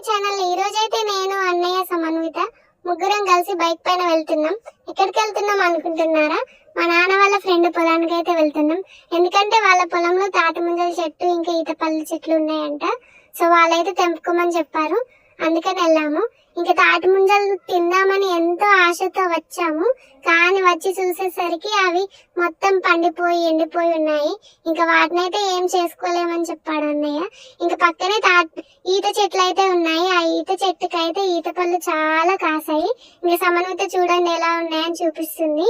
Channel. ఈ రోజైతే నేను అన్నయ్య సమన్విత ముగ్గురం కలిసి బైక్ పైన వెళ్తున్నాం. ఎక్కడికి వెళ్తున్నాం అనుకుంటున్నారా? మా నాన్న వాళ్ళ ఫ్రెండ్ పొలానికి అయితే వెళ్తున్నాం. ఎందుకంటే వాళ్ళ పొలంలో తాటి ముంజల చెట్టు ఇంకా ఈత పళ్ళ చెట్లు ఉన్నాయంట. సో వాళ్ళైతే తెంపుకోమని చెప్పారు, అందుకని వెళ్ళాము. ఇంకా తాటి ముంజలు తిందామని ఎంతో ఆశతో వచ్చాము, కానీ వచ్చి చూసేసరికి అవి మొత్తం పండిపోయి ఎండిపోయి ఉన్నాయి. ఇంకా వాటినైతే ఏం చేసుకోలేమని చెప్పాడు అన్నయ్య. ఇంకా పక్కనే ఈత చెట్లు అయితే ఉన్నాయి. ఆ ఈత చెట్టుకైతే ఈత పళ్ళు చాలా కాసాయి. ఇంకా సమన్విత చూడండి ఎలా ఉన్నాయని చూపిస్తుంది.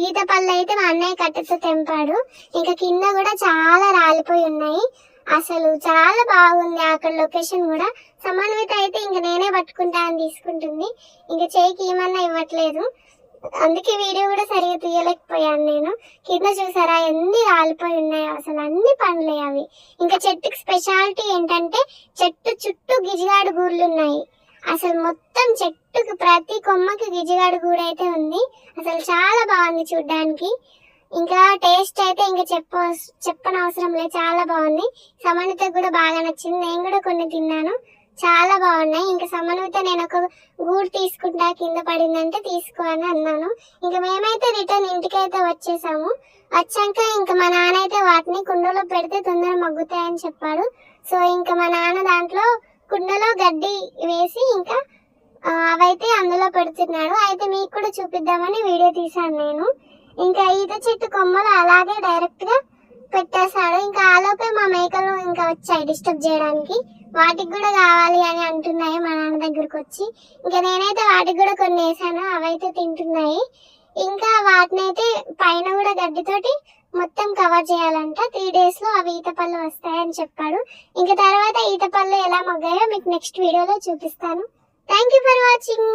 ఈత పళ్ళు అయితే మా అన్నయ్య కట్టెతో తెంపాడు. ఇంకా కింద కూడా చాలా రాలిపోయి ఉన్నాయి. అసలు చాలా బాగుంది అక్కడ లొకేషన్ కూడా. సమన్విత అయితే ఇంక నేనే పట్టుకుంటా అని తీసుకుంటుంది, ఇంకా చేయికి ఏమన్నా ఇవ్వట్లేదు. అందుకే వీడియో కూడా సరిగా తీయలేకపోయాను నేను. కింద చూసారా ఎన్ని రాలిపోయి ఉన్నాయో, అసలు అన్ని పండ్లే అవి. ఇంకా చెట్టుకి స్పెషాలిటీ ఏంటంటే చెట్టు చుట్టూ గిజిగాడు గూళ్ళు ఉన్నాయి. అసలు మొత్తం చెట్టుకు ప్రతి కొమ్మకి గిజిగాడు గూడు అయితే ఉంది. అసలు చాలా బాగుంది చూడ్డానికి. ఇంకా టేస్ట్ అయితే ఇంకా చెప్పనవసరం లేదు, చాలా బాగుంది. సమన్విత కూడా బాగా నచ్చింది. నేను కూడా కొన్ని తిన్నాను, చాలా బాగున్నాయి. ఇంకా సమన్విత నేను ఒక గూడు తీసుకుంటా కింద పడిందంటే తీసుకో అని అన్నాను. ఇంకా మేమైతే రిటర్న్ ఇంటికైతే వచ్చేసాము. వచ్చాక ఇంకా మా నాన్న అయితే వాటిని కుండలో పెడితే తొందరగా మగ్గుతాయని చెప్పాడు. సో ఇంకా మా నాన్న దాంట్లో కుండలో గడ్డి వేసి ఇంకా అవైతే అందులో పెడుతున్నాడు. అయితే మీకు కూడా చూపిద్దామని వీడియో తీశాను నేను. ఇంకా ఈత చెట్టు కొమ్మలు అలాగే డైరెక్ట్ గా పెట్టేశాడు. ఇంకా ఆలోపే మా మేకలు ఇంకా వచ్చాయి డిస్టర్బ్ చేయడానికి. వాటికి కూడా కావాలి అని అంటున్నాయి మా నాన్న దగ్గరకు వచ్చి. ఇంకా నేనైతే వాటికి కూడా కొన్ని వేసాను, అవైతే తింటున్నాయి. ఇంకా వాటినైతే పైన కూడా గడ్డితోటి మొత్తం కవర్ చేయాలంట. 3 days లో అవి ఈత పళ్ళు వస్తాయని చెప్పాడు. ఇంకా తర్వాత ఈత పళ్ళు ఎలా మగ్గాయో మీకు నెక్స్ట్ వీడియోలో చూపిస్తాను. Thank you for watching.